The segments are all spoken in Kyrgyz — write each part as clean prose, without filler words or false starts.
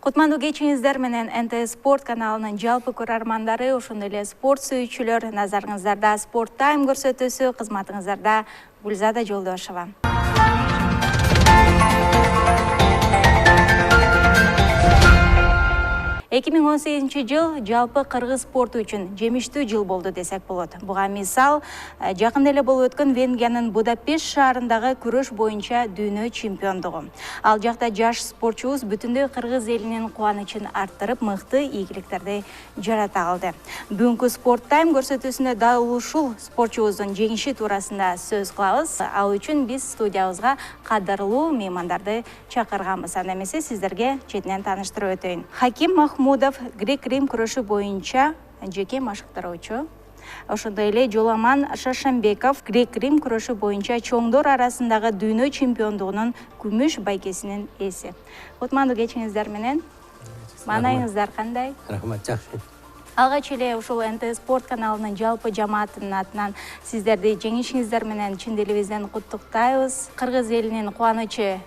Кутмандуу кечиңиздер менен НТ Спорт каналынын жалпы көрөрмандары, ошондой эле спорт сүйүүчүлөр, назарыңыздарда Спорт Тайм көрсөтүүсү, кызматыңыздарда Гүлзада Жолдошова. 2018 жыл жалпы кыргыз спорту үчүн жемиштүү жыл болду десек болот. Буга мисал, жакында эле болуп өткөн Венгриянын Будапешт шаарындагы күрөш боюнча дүйнө чемпиондугу. Ал жакта жаш спортчубуз бүтүндөй кыргыз элинин кубанычын арттырып, мыкты ийгиликтерди жарата алды. Бүгүнкү Спорт Тайм көрсөтүүсүндө дал ушул спортчубуздун жеңиши туурасында сөз кылабыз. Ал үчүн биз студиябызга кадырлуу меймандарды чакырганбыз. Анда эмесе сиздерге четинен тааныштырып өтөйүн. Хаким Махмудов грек-рим күрөшү боюнча жеке машыктыруучу. Ошондой эле Жоламан Шашамбеков грек-рим күрөшү боюнча чоңдор арасындагы дүйнө чемпиондугунун күмүш байкесинин ээси. Кутмандуу кечиңиздер менен. Маанайыңыздар кандай? Рахмат, жакшы. Алгач эле ушул НТ Спорт каналынын жалпы жамаатынын атынан сиздерди жеңишиңиздер менен чын дилибизден куттуктайбыз. Кыргыз элинин кубанычы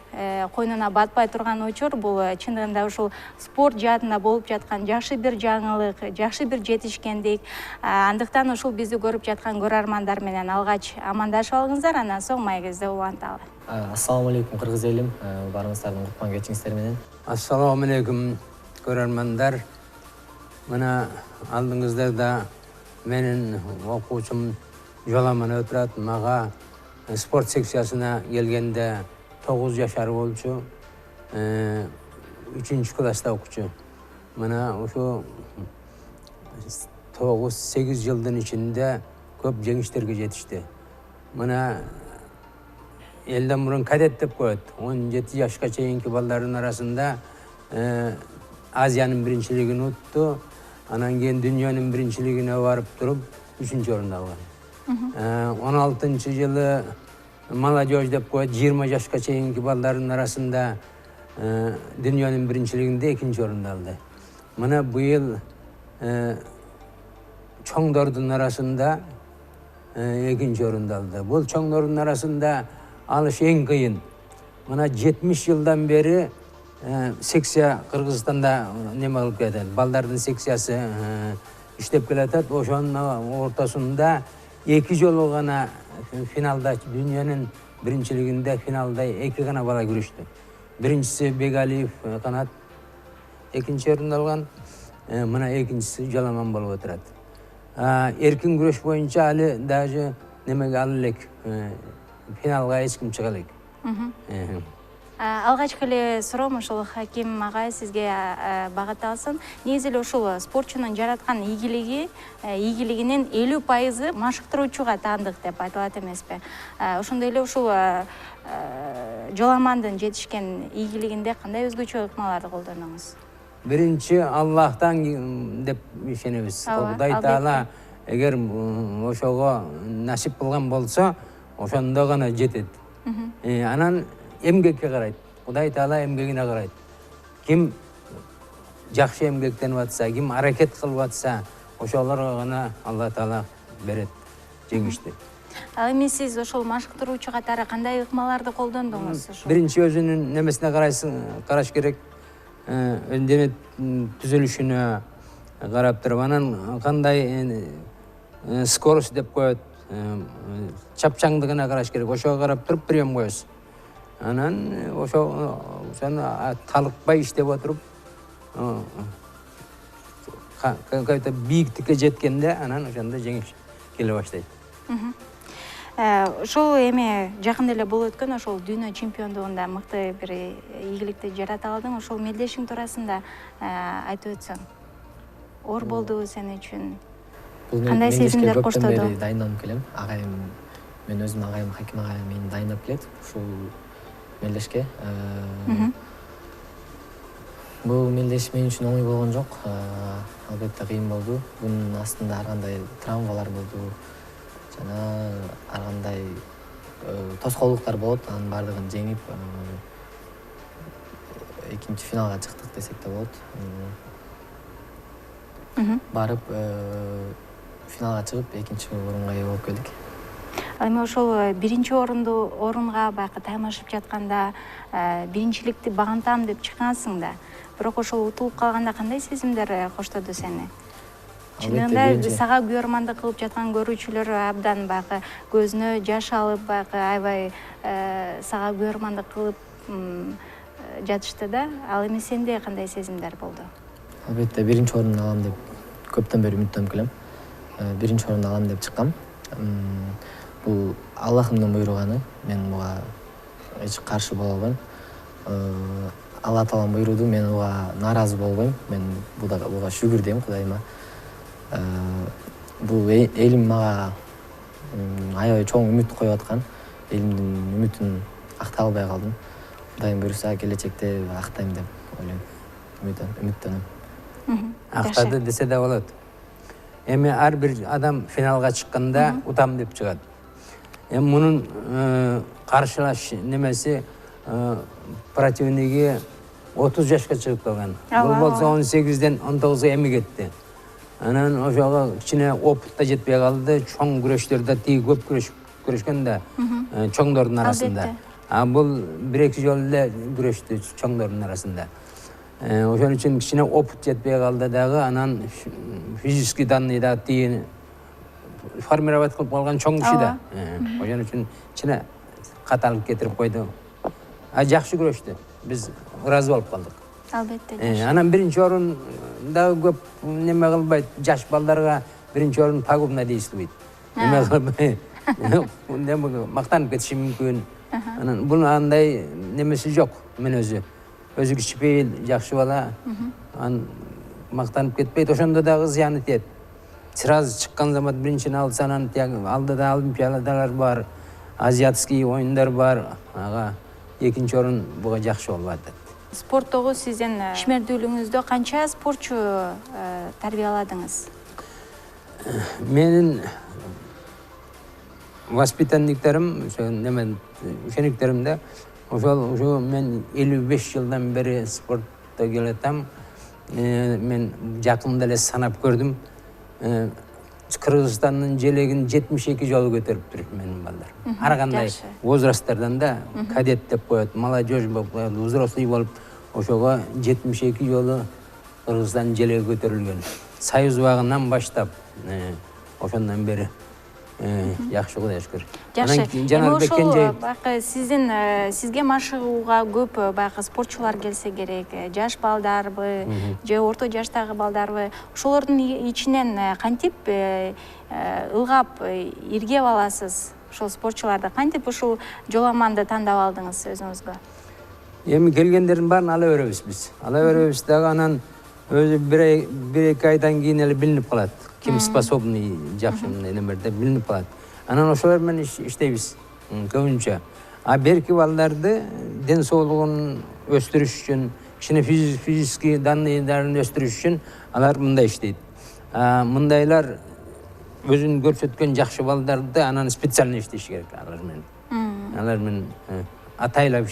койнуна батпай турган учур. Бул чындыгында ушул спорт жаатында болуп жаткан жакшы бир жаңылык, жакшы бир жетишкендик. Андыктан ушул бизди көрүп жаткан көрөрмандар менен алгач амандашып алыңыздар, андан соң майгыбызды уланталы. Ассаламу алейкум кыргыз элим, баарыңыздардын кутман кечиңиздер менен. Ассаламу алейкум көрөрмандар. Мына алдыңыздарда менин окуучум Жоламан өтүрат. Мага спорт секциясына келгенде 9 жашар болчу, 3 класста окучу. Мына ушу 9-8 жылдын ичинде көп жеңиштерге жетишти. Мына элден мурун кадет деп коет. 17 жашка чейинки балдардын арасында Азиянын биринчилигин утту. Анан кийин дүйнөнүн биринчилигине барып туруп 3-чү орунду алган. 16 жылы молодежь деп коет, 20 жашка чейинки балдардын арасында дүйнөнүн биринчилигинде 2-чү орунду алды. Мына быйыл чоңдордун арасында 2-чү орунду алды. Бул чоңдордун арасында алыш эң кыйын. Мына 70 жылдан бери секция Кыргызстанда неме кылып келет. Балдардын секциясы иштеп келатат. Ошонун ортосунда 2 жолу гана финалда, дүйнөнүн биринчилигинде финалда 2 гана бала күрөштү. Биринчиси Бегалиев канат 2-чи орунду алган, мына 2-чиси Жоламан болуп отурат. Эркин күрөш боюнча али даже немеге ала элек, финалга эч ким чыга элек. Алгачкы эле суроом ушул Хаким агай сизге багытталсын. Негизи эле ушул спортчунун жараткан ийгилигинин 50% машыктыруучуга таандык деп айтылат эмеспи? Ошондой эле ушул Жоламандын жетишкен ийгилигинде кандай өзгөчө ыкмаларды колдондуңуз? Биринчи Аллахтан деп ишенебиз. Кудай Таала эгер ошого насип кылган болсо, ошондо гана жетет. Анан эмгекке карайт. Кудай Таала эмгегине карайт. Ким жакшы эмгектенип атса, ким аракет кылып атса, ошолорго гана Алла Таала берет жеңишти. Ал эми сиз ошол машыктыруучу катары кандай ыкмаларды колдондуңуз? Биринчи өзүнүн немесине караш керек. Дене түзүлүшүнө карап туруп, анан кандай скорость деп коет, чапчаңдыгына караш керек. Ошого карап туруп прием коесуз. Анан ошону талыкпай иштеп отуруп, какой-то бийиктикке жеткенде, анан ошондо жеңиш келе баштайт. Ошол эми жакында эле болуп өткөн ошол дүйнө чемпиондугунда мыкты бир ийгиликти жарата алдың. Ошол мелдешиң туурасында айтып өтсөң. Оор болдубу сен үчүн? Кандай сезимдер коштоду? Дайындалып келем. Агайым, мен өзүм агайым Хаким агайым мени дайындап келет ушул мелдешке. Бул мелдеш мен үчүн оңой болгон жок. Албетте кыйын болду. Бунун астында ар кандай травмалар болду. Жана ар кандай тоскоолдуктар болот. Анын баардыгын жеңип, экинчи финалга чыктык десек да болот. Барып финалга чыгып экинчи орунга ээ болуп келдик. Ал эми ошол биринчи орунга баягы таймашып жатканда биринчиликти багынтам деп чыккансың да. Бирок ошол утулуп калганда кандай сезимдер коштоду сени? Чынында сага күйөрмандык кылып жаткан көрүүчүлөр абдан баягы көзүнө жаш алып баягы аябай сага күйөрмандык кылып жатышты да. Ал эми сенде кандай сезимдер болду? Албетте биринчи орунду алам деп көптөн бери үмүттөнүп келем. Биринчи орунду алам деп чыккам. Бул Аллахымдын буйруганы, мен буга эч каршы боло албайм. Алла таалам буйруду, мен буга нааразы болбойм. Мен буга шүгүр дейм Кудайыма. Бул элим мага аябай чоң үмүт коюп аткан. Элимдин үмүтүн актай албай калдым. Кудайым буйруса келечекте актайм деп ойлойм. Үмүттөнөм. Актады десе да болот. Эми ар бир адам финалга чыкканда утам деп чыгат. Эми мунун каршылаш немеси противниги 30 жашка чыгып калган. Бул болсо 18ден 19го эми кетти. Анан ошого кичине опыт да жетпей калды. Чоң күрөштөрдө тиги көп күрөшкөн да чоңдордун арасында. Бул 1-2 жолу эле күрөштү чоңдордун арасында. Ошон үчүн кичине опыт жетпей калды дагы, анан физический данный да тиги формировать кылып калган чоң киши да. Ошон үчүн кичине каталык кетирип койду. Жакшы күрөштү. Биз ыраазы болуп калдык. Албетте. Анан биринчи орун дагы көп неме кылбайт. Жаш балдарга биринчи орун пагубно действует. Неме кылбай. Мактанып кетиши мүмкүн. Анан бул андай немеси жок мүнөзү. Өзү кичипейил, жакшы бала. Мактанып кетпейт, ошондо дагы зыяны тиет. Сразу чыккан замат биринчини алса, анан алдыда олимпиадалар бар, азиатский оюндар бар. Ага экинчи орун буга жакшы болуп атат. Спорттогу сиздин ишмердүүлүгүңүздө канча спортчу тарбияладыңыз? Менин воспитанниктерим, учениктеримде ошо мен 55 жылдан бери спортто келатам. Мен жакында эле санап көрдүм. Кыргызстандын желегин 72 жолу көтөрүптүр менин балдар. Ар кандай возрасттардан да кадет деп коет, молодежь болуп коет, взрослый болуп, ошого 72 жолу Кыргызстандын желеги көтөрүлгөн. Союз убагынан баштап ошондон бери жакшы Кудайга шүкүр. Жакшы. Эми ошол баягы сизге машыгууга көп баягы спортчулар келсе керек, жаш балдарбы, же орто жаштагы балдарбы, ошолордун ичинен кантип ылгап иргеп аласыз? Ошол спортчуларды кантип ушул жоламанды тандап алдыңыз өзүңүзгө? Эми келгендердин баарын ала беребиз биз. Ала беребиз дагы, анан өзү 1-2 айдан кийин эле билинип калат. Ким способный жакшы немерде билинип калат. Анан ошолор менен иштейбиз көбүнчө. Берки балдарды ден соолугун өстүрүш үчүн, кичине физический данныйларын өстүрүш үчүн алар мындай иштейт. Мындайлар өзүн көрсөткөн жакшы балдарды анан специально иштеш керек алар менен. Алар менен атайлап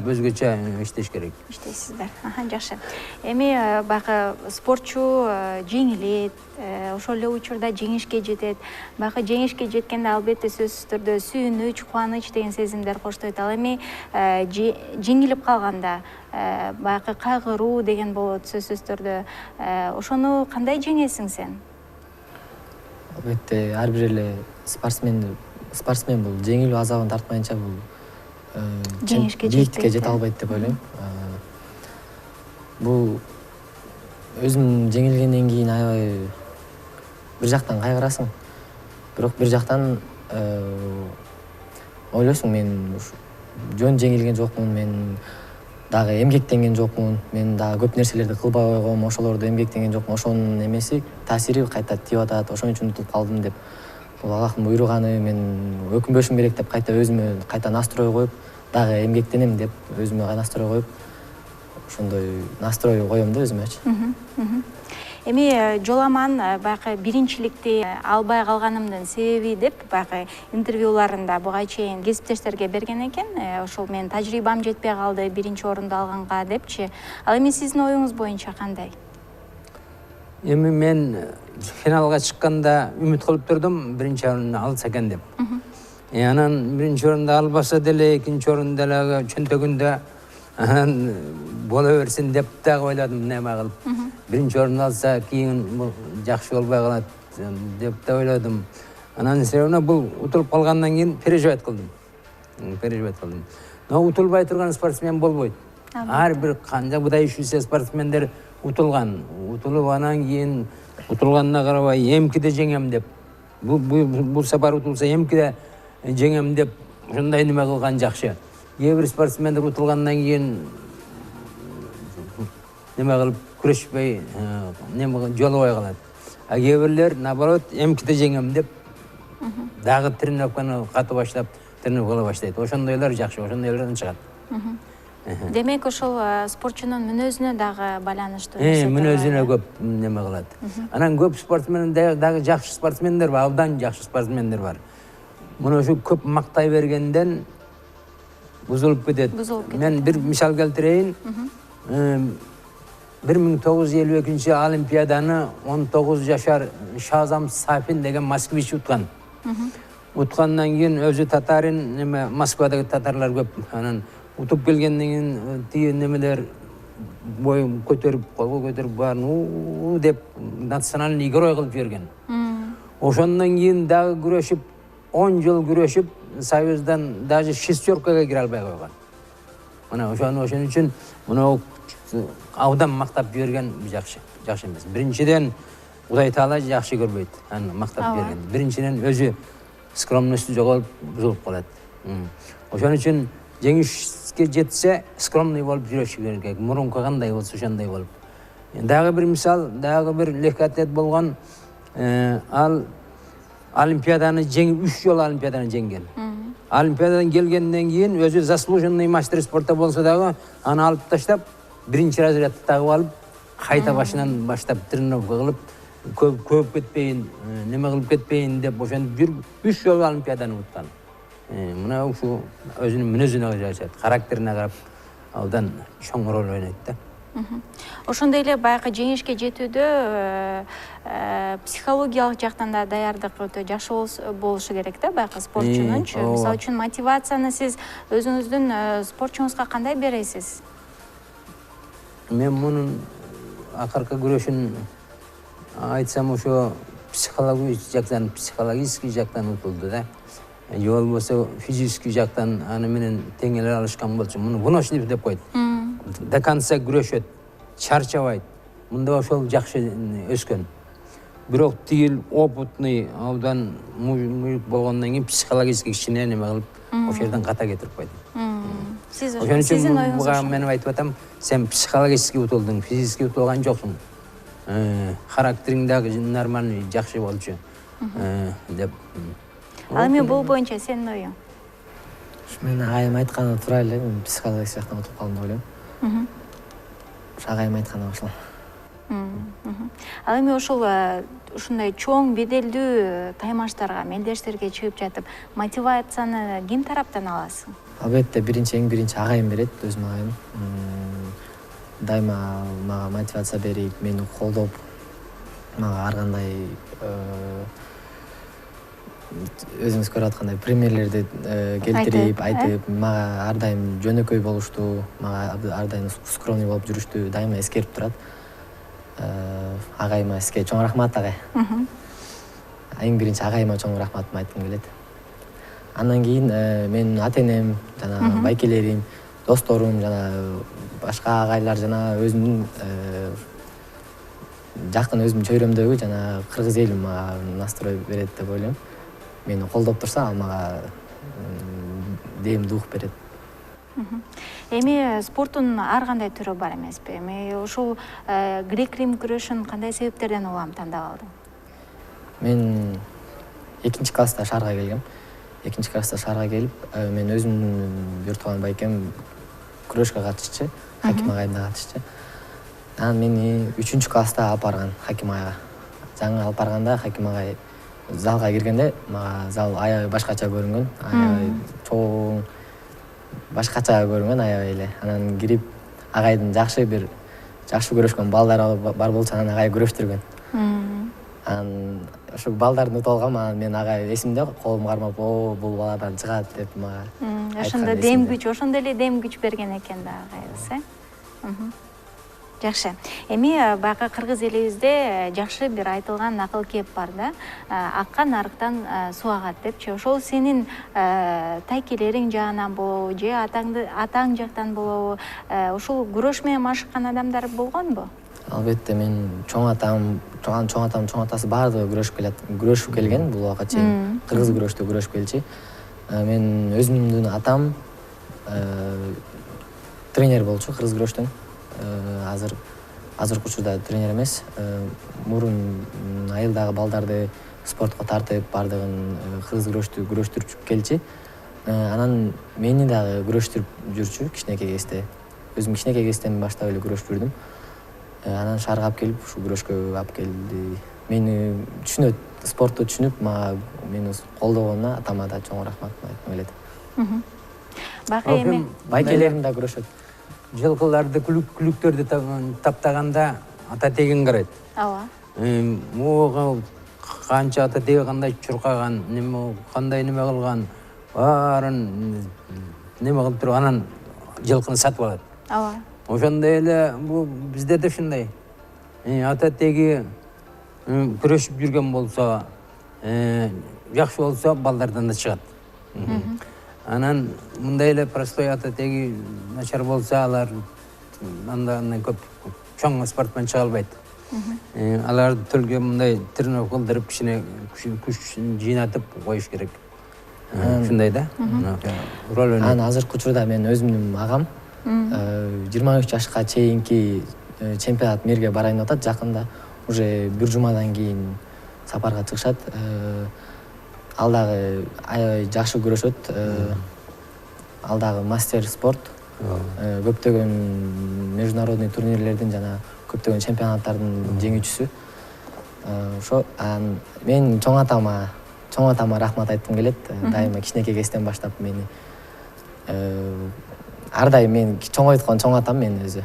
өзгөчө иштеш керек. Иштейсиздер. Жакшы. Эми баягы спортчу жеңилет, ошол эле учурда жеңишке жетет. Баягы жеңишке жеткенде албетте сөзсүз түрдө сүйүнүч, кубаныч деген сезимдер коштойт. Ал эми жеңилип калганда баягы кайгыруу деген болот сөзсүз түрдө. Ошону кандай жеңесиң сен? Албетте ар бир эле спортсмен бул жеңилүү азабын тартмайынча бул жеңишке жете албайт деп ойлойм. Бул өзүң жеңилгенден кийин аябай бир жактан кайгырасың. Бирок бир жактан ойлойсуң, мен жөн жеңилген жокмун, мен дагы эмгектенген жокмун, мен дагы көп нерселерди кылбай койгом, ошолорду эмгектенген жокмун, ошонун эмеси таасири кайта тийип атат, ошон үчүн утуп калдым деп. Бул Аллахтын буйруганы, мен өкүнбөшүм керек деп кайта өзүмө кайта настрой коюп, дагы эмгектенем деп өзүмө настрой коюп, ошондой настрой коем да өзүмөчү. Эми жоламан баягы биринчиликти албай калганымдын себеби деп баягы интервьюларында буга чейин кесиптештерге берген экен. Ошол менин тажрыйбам жетпей калды биринчи орунду алганга депчи. Ал эми сиздин оюңуз боюнча кандай? Эми мен финалга чыкканда үмүт кылып турдум, биринчи орунду алса экен деп. Анан биринчи орунду албаса деле, экинчи орунду деле чөнтөгүндө анан бола берсин деп дагы ойладым, неме кылып. Биринчи орунду алса, кийин бул жакшы болбой калат деп да ойладым. Анан себебине бул утулуп калгандан кийин переживать кылдым. Но утулбай турган спортсмен болбойт. Ар бир канча выдающийся спортсмендер утулган. Утулуп анан кийин утулганына карабай эмкиде жеңем деп. Бул сапар утулса эмкиде жеңем деп ушундай неме кылган жакшы. Кээ бир спортсмендер утулгандан кийин неме кылып күрөшпөй, неме жолобой калат. А кээ бирлер наоборот эмкиде жеңем деп дагы тренировканы катуу баштап, тренировкага баштайт. Ошондойлор жакшы, ошондойлордон чыгат. Демек ошол спортчунун мүнөзүнө дагы байланыштуу. Мүнөзүнө көп неме кылат. Анан көп спортсмен дагы жакшы спортсмендер бар, абдан жакшы спортсмендер бар. Муну ушу көп мактай бергенден бузулуп кетет. Мен бир мисал келтирейин. 1952 Олимпиаданы 19 жашар Шазам Сафин деген москвич уткан. Уткандан кийин өзү татарин, неме Москвадагы татарлар көп. Анан утуп келгенден кийин тие немелер боюн көтөрүп, колго көтөрүп баарын деп национальный герой кылып жиберген. Ошондон кийин дагы күрөшүп, 10 жыл күрөшүп, Союздан даже шестеркага кире албай койгон. Мына ошон үчүн мына абдан мактап жиберген жакшы эмес. Биринчиден Кудай Таала жакшы көрбөйт, аны мактап берген. Биринчиден өзү скромностью жоголуп бузулуп калат. Ошон үчүн жеңишке жетсе, скромный болуп жүрүш керек. Мурунку кандай болсо ошондой болуп. Дагы бир мисал, дагы бир легкоатлет болгон, ал Олимпиаданы жеңип, 3 жолу Олимпиаданы жеңген. Олимпиададан келгенден кийин өзү заслуженный мастер спорта болсо дагы аны алып таштап, биринчи разрядты тагып алып, кайта башынан баштап тренировка кылып, көп кетпейин, неме кылып кетпейин деп ошентип жүрүп 3 жолу Олимпиаданы уткан. Мына ушу өзүнүн мүнөзүнө жарашат, характерине карап абдан чоң роль ойнойт да. Ошондой эле баягы жеңишке жетүүдө психологиялык жактан да даярдык өтө жакшы болушу керек да баягы спортчунунчу. Мисалы үчүн мотивацияны сиз өзүңүздүн спортчуңузга кандай бересиз? Мен мунун акыркы күрөшүн айтсам ошо психологический жактан утулду да. Же болбосо физический жактан аны менен тең эле алышкан болчу. Муну выносливый деп коет. До конца күрөшөт, чарчабайт. Мында ошол жакшы өскөн. Бирок тигил опытный, абдан мужик болгондон кийин психологический кичине неме кылып, ошол жерден ката кетирип койду. Ошон үчүн буга мен айтып атам, сен психологический утулдуң, физический утулган жоксуң. Характериң дагы нормальный, жакшы болчу деп. Ал эми бул боюнча сенин оюң? Мен агайым айтканы туура эле, мен психологический жактан утуп калдым деп ойлойм. Агайым айтканы ошол. Ал эми ошол ушундай чоң беделдүү таймаштарга, мелдештерге чыгып жатып, мотивацияны ким тараптан аласың? Албетте эң биринчи агайым берет, өзүм агайым. Дайыма мага мотивация берип, мени колдоп, мага ар кандай өзүңүз көрүп аткандай примерлерди келтирип, айтып, мага ар дайым жөнөкөй болушту, мага ар дайым скромный болуп жүрүштү дайыма эскерип турат. Агайыма сизге чоң рахмат, агай. Эң биринчи агайыма чоң рахматымды айткым келет. Андан кийин менин ата-энем, жана байкелерим, досторум, жана башка агайлар, жана өзүмдүн жакын өзүмдүн чөйрөмдөгү жана кыргыз элим мага настрой берет деп ойлойм. Мени колдоп турса, ал мага дем дух берет. Эми спорттун ар кандай түрү бар эмеспи? Эми ушул грек-рим күрөшүн кандай себептерден улам тандап алдың? Мен 2-класста шаарга келгем. 2-класста шаарга келип, мен өзүмдүн бир тууган байкем күрөшкө катышчы, Хаким агайым да катышчы. Анан мени 3-класста алып барган Хаким агайга. Жаңы алып барганда Хаким агай залга киргенде мага зал аябай башкача көрүнгөн, аябай чоң, башкача көрүнгөн аябай эле. Анан кирип агайдын жакшы күрөшкөн балдары бар болчу, анан агай күрөштүргөн. анан ошо балдарды утуп алгам, анан мен ага эсимде колум кармап, бул баладан чыгат деп мага ошондо дем күч, ошондой эле дем күч берген экен да агайыбыз, жакшы. Эми баягы кыргыз элибизде жакшы бир айтылган акыл кеп бар да, аккан арыктан суу агат депчи. Ошол сенин тайкелериң жагынан болобу же атаң жактан болобу, ушул күрөш менен машыккан адамдар болгонбу? Албетте, мен чоң атам, чоң атасы баардыгы күрөшүп келген бул убакка чейин. Кыргыз күрөштө күрөшүп келчи. Мен өзүмдүн атам тренер болчу кыргыз күрөштөн. Азыркы учурда тренер эмес. Мурун айылдагы балдарды спортко тартып, баардыгын кыргыз күрөштүрүп келчи. Анан мени дагы күрөштүрүп жүрчү кичинекей кезде. Өзүм кичинекей кезден баштап эле күрөшүп жүрдүм. Анан шаарга алып келип, ушу күрөшкө алып келди. Мени түшүнөт, спортту түшүнүп, мени колдогонуна атама да чоң рахмат айткым келет. Багы эми байкелерим да күрөшөт. Жылкыларды, күлүктөрдү таптаганда ата тегин карайт. ооба. Муга канча ата теги кандай чуркаган, кандай неме кылган, баарын неме кылып туруп анан жылкыны сатып алат. Ооба. Ошондой эле бул бизде да ушундай. Ата теги күрөшүп жүргөн болсо, жакшы болсо балдардан да чыгат. Анан мындай эле простой ата теги начар болсо, алар андан көп чоң спортмен чыга албайт. Аларды төлгө мындай тренировка кылдырып, кичине күч жыйнатып коюш керек. Ушундай да. Роль өнөт. Анан азыркы учурда мен өзүмдүн агам 23 жашка чейинки чемпионат мирге барайын деп атат. Жакында уже бир жумадан кийин сапарга чыгышат. Ал дагы аябай жакшы күрөшөт. Ал дагы мастер спорт. Көптөгөн международный турнирлердин жана көптөгөн чемпионаттардын жеңүүчүсү. Ошо мен чоң атама рахмат айткым келет. Дайыма кичинекей кезден баштап мени ар дайым мен чоңойткон чоң атам мен өзү.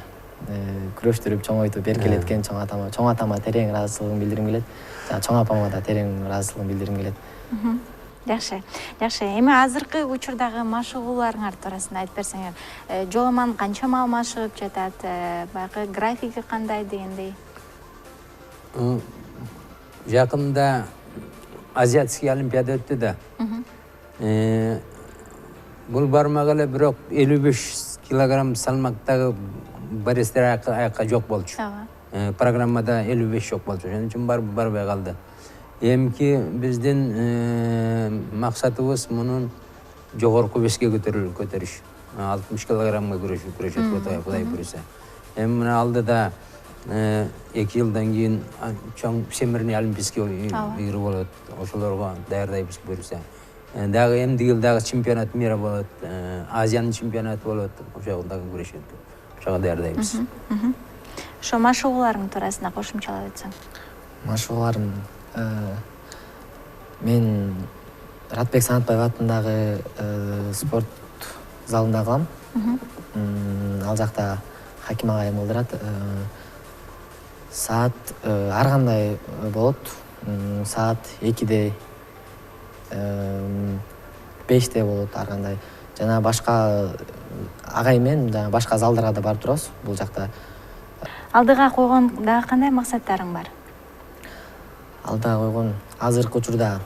Күрөштүрүп чоңойтуп эркелеткен чоң атама терең ыраазычылыгымды билдиргим келет. Жана чоң апама да терең ыраазычылыгымды билдиргим келет. Жакшы. Эми азыркы учурдагы машыгууларыңар туурасында айтып берсеңер, жоламан канча маал машыгып жатат, баягы графики кандай дегендей? Жакында азиатский олимпиада өттү да. Бул бармак эле бирок 55 килограмм салмактагы баристер аякка жок болчу. Программада 55 жок болчу. Ошон үчүн барбай калды. Эмки биздин максатыбыз мунун жогорку веске көтөрүш. 60 килограммга күрөшөт Кудай буйруса. Эми мына алдыда 2 жылдан кийин чоң всемирный олимпийский игры болот. Ошолорго даярдайбыз буйруса. Дагы эмди жыл дагы чемпионат мира болот, Азиянын чемпионаты болот. Ошого дагы күрөшөт. Ошого даярдайбыз. Ошо машыгууларың туурасында кошумчалап өтсөң. Машыгууларым мен Ратбек Санатбаев атындагы спорт залында кылам. Ал жакта Хаким агайым кылдырат. Саат ар кандай болот. Саат 2-де 5-те болот ар кандай. Жана башка агайым менен жана башка залдарга да барып турабыз бул жакта. Алдыга койгон дагы кандай максаттарың бар? Алдыга койгон азыркы учурда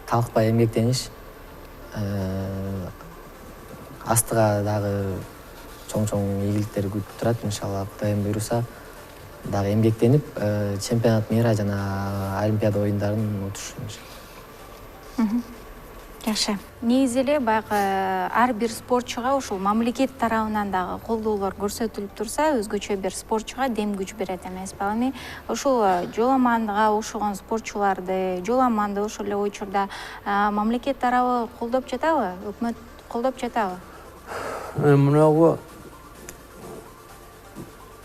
талкпай эмгектениш. Астыга дагы чоң ийгиликтер күтүп турат. Иншалла Кудайым буйруса дагы эмгектенип, чемпионат мира жана олимпиада оюндарын отуш. Жакшы. Негизи эле баягы ар бир спортчуга ушул мамлекет тарабынан дагы колдоолор көрсөтүлүп турса, өзгөчө бир спортчуга дем күч берет эмеспи? Эми ушул жоламанга окшогон спортчуларды, жоламанды ошол эле учурда мамлекет тарабы колдоп жатабы? Өкмөт колдоп жатабы? Мынагу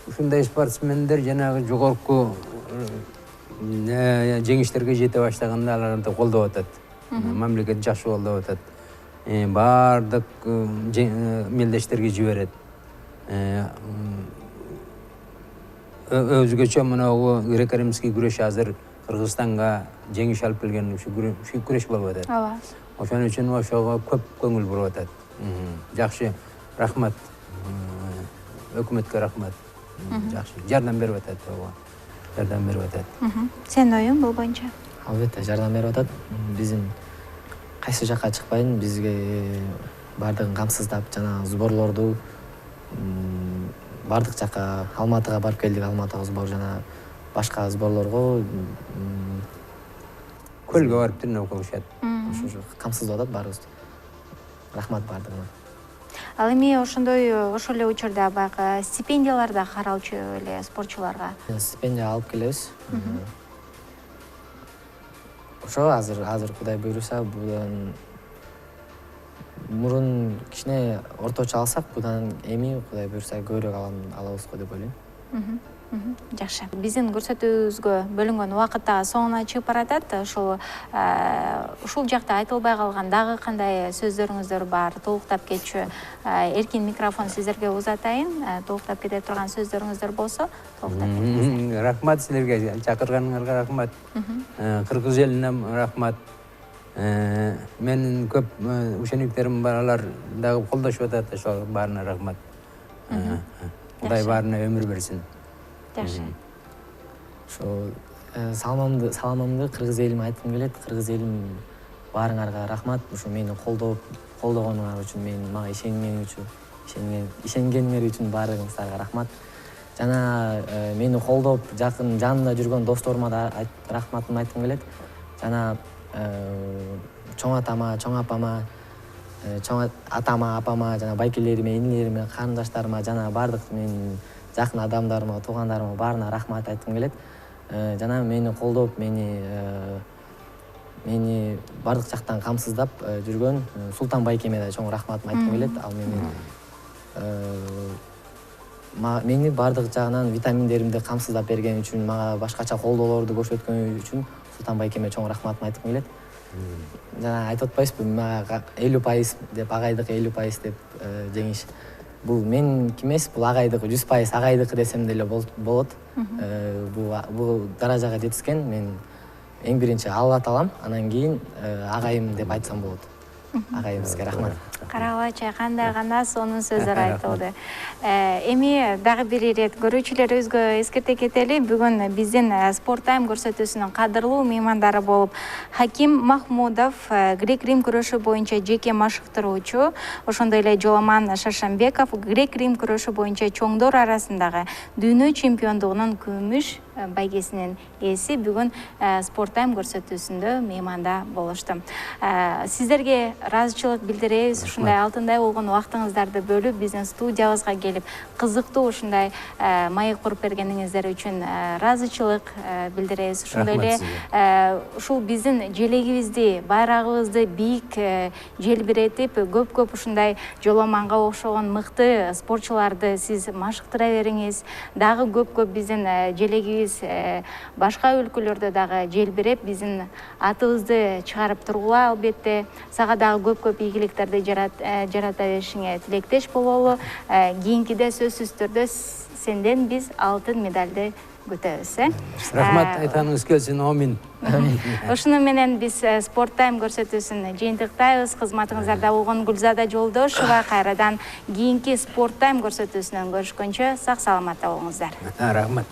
ушундай спортсмендер жанагы жогорку жеңиштерге жете баштаганда аларды колдоп атат. Мамлекет жакшы колдоп атат. Баардык мелдештерге жиберет. Өзгөчө мынагу греко-римский күрөш азыр Кыргызстанга жеңиш алып келген ушу күрөш болуп атат. ооба. Ошон үчүн ошого көп көңүл буруп атат. Жакшы, рахмат. Өкмөткө рахмат. Жакшы, жардам берип атат ого. Жардам берип атат. Сенин оюң бул боюнча? Албетте жардам берип атат. Биздин кайсы жакка чыкпайын, бизге бардыгын камсыздап, жана сборлорду бардык жакка, Алматыга барып келдик, Алматыга сбор жана башка сборлорго Көлгө барып тренировка кылышат. ошо камсыздап атат баарыбызды. Рахмат бардыгына. Ал эми ошол эле учурда баягы стипендиялар да каралчу эле спортчуларга. Стипендия алып келебиз. Ошо азыр Кудай буйруса, будан мурун кичине орточо алсак, будан эми Кудай буйруса көбүрөөк алабыз го деп ойлойм. Жакшы. Биздин көрсөтүүбүзгө бөлүнгөн убакыт дагы соңуна чыгып баратат. Ушул жакта айтылбай калган дагы кандай сөздөрүңүздөр бар? Толуктап кетчү. Эркин микрофон сиздерге узатайын. Толуктап кете турган сөздөрүңүздөр болсо, толуктап кетиңиз. Рахмат силерге, чакырганыңарга рахмат. Кыргыз элине рахмат. Менин көп учениктерим бар, алар дагы колдошуп атат, ошо баарына рахмат. Кудай баарына өмүр берсин. Жакшы. Ошо саламымды кыргыз элиме айткым келет. Кыргыз элим баарыңарга рахмат. Ушу мени колдогонуңар үчүн, мага ишенгениңер үчүн баарыңыздарга рахмат. Жана мени колдоп, жанымда жүргөн досторума да рахматымды айткым келет. Жана чоң атама, чоң апама, чоң атама, апама, жана байкелериме, инилериме, карындаштарыма, жана бардык менин жакын адамдарыма, туугандарыма баарына рахмат айткым келет. Жана мени колдоп, мени бардык жактан камсыздап жүргөн Султан байкеме да чоң рахматымды айткым келет. Ал мени бардык жагынан витаминдеримди камсыздап берген үчүн, мага башкача колдоолорду көрсөткөн үчүн Султан байкеме чоң рахматымды айткым келет. Жана айтып атпайсызбы, мага 50% деп, агайдыкы 50% деп жеңиш. Бул мен эмес, бул агайдыкы 100% агайдыкы десем деле болот. Бул даражага жетишкен мен эң биринчи Алла таалам, анан кийин агайым деп айтсам болот. Агайыбызга рахмат. Карагылачы кандай гана сонун сөздөр айтылды. Эми дагы бир ирет көрүүчүлөрүбүзгө эскерте кетели. Бүгүн биздин Sport Time көрсөтүүсүнүн кадырлуу меймандары болуп Хаким Махмудов, грек-рим күрөшү боюнча жеке машыктыруучу, ошондой эле Жоламан Шаршамбеков, грек-рим күрөшү боюнча чоңдор арасындагы дүйнө чемпиондугунун күмүш байгесинин ээси бүгүн Sport Time көрсөтүүсүндө мейманда болушту. Сиздерге ыраазычылык билдиребиз. Ушундай алтындай болгон убактыңыздарды бөлүп биздин студиябызга келип, кызыктуу ушундай маек куруп бергениңиздер үчүн ыраазычылык билдиребиз. Ошондой эле ушул биздин желегибизди, байрагыбызды бийик желбиретип, көп ушундай Жоламанга окшогон мыкты спортчуларды сиз машыктыра бериңиз. Дагы көп биздин желегибиз башка өлкөлөрдө дагы желбиреп, биздин атыбызды чыгарып тургула. Албетте сага дагы көп ийгиликтерди жарата беришиңе тилектеш бололу. Кийинкиде сөзсүз түрдө сенден биз алтын медалды күтөбүз. Рахмат айтганыңыз келсин, амин. Ошону менен биз Sport Time көрсөтүүсүн жыйынтыктайбыз. Кызматыңыздарда болгон Гүлзада Жолдошева. Кайрадан кийинки Sport Time көрсөтүүсүнөн көрүшкөнчө сак саламатта болуңуздар. Рахмат.